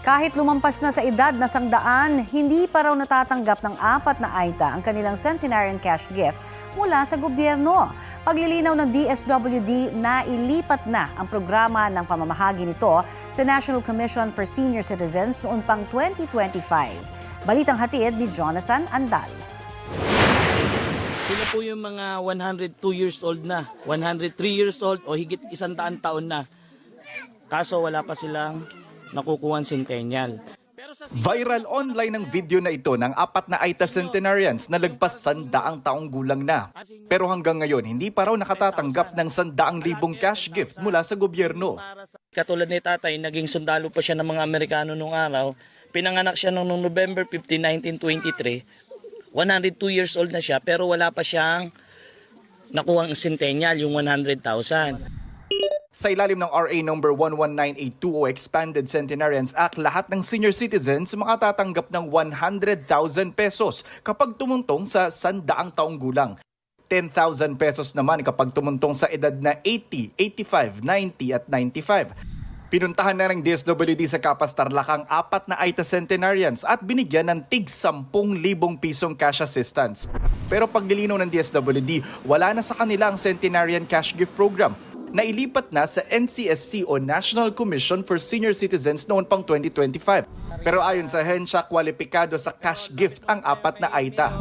Kahit lumampas na sa edad na 100, hindi pa raw natatanggap ng 4 na AITA ang kanilang centenarian cash gift mula sa gobyerno. Paglilinaw ng DSWD na ilipat na ang programa ng pamamahagi nito sa National Commission for Senior Citizens noon pang 2025. Balitang hatid ni Jonathan Andal. Sila po yung mga 102 years old na, 103 years old o higit 100 taon na. Kaso wala pa silang nakukuha centennial. Viral online ang video na ito ng 4 na AITA centenarians na lagpas 100 taong gulang na. Pero hanggang ngayon, hindi pa raw nakatatanggap ng 100,000 cash gift mula sa gobyerno. Katulad ni tatay, naging sundalo pa siya ng mga Amerikano nung araw. Pinanganak siya noong November 15, 1923. 102 years old na siya pero wala pa siyang nakuha ang centennial, yung 100,000. Sa ilalim ng RA number 11982 o Expanded Centenarians Act, lahat ng senior citizens makatatanggap ng 100,000 pesos kapag tumuntong sa 100 taong gulang. 10,000 pesos naman kapag tumuntong sa edad na 80, 85, 90 at 95. Pinuntahan na ng DSWD sa Capas Tarlac ang 4 na AITA centenarians at binigyan ng tig 10,000 pisong cash assistance. Pero paglilinaw ng DSWD, wala na sa kanila ang Centenarian Cash Gift Program na ilipat na sa NCSC o National Commission for Senior Citizens noon pang 2025. Pero ayon sa hensya, kwalipikado sa cash gift ang 4 na AITA.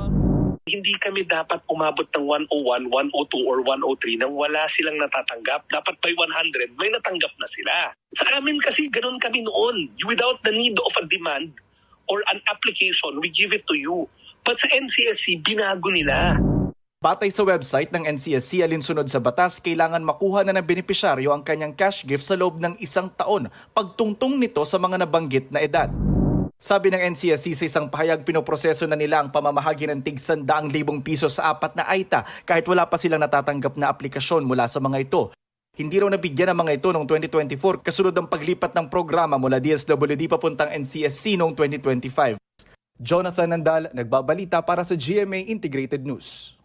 Hindi kami dapat umabot ng 101, 102 or 103 nang wala silang natatanggap. Dapat by 100, may natanggap na sila. Sa amin kasi ganun kami noon. Without the need of a demand or an application, we give it to you. But sa NCSC, binago nila. Batay sa website ng NCSC, alinsunod sa batas, kailangan makuha na ng benepisyaryo ang kanyang cash gift sa loob ng 1 taon, pagtungtong nito sa mga nabanggit na edad. Sabi ng NCSC sa isang pahayag, pinoproseso na nila ang pamamahagi ng tig 100,000 piso sa 4 na AITA kahit wala pa silang natatanggap na aplikasyon mula sa mga ito. Hindi raw nabigyan ang mga ito noong 2024 kasunod ng paglipat ng programa mula DSWD papuntang NCSC noong 2025. Jonathan Andal, nagbabalita para sa GMA Integrated News.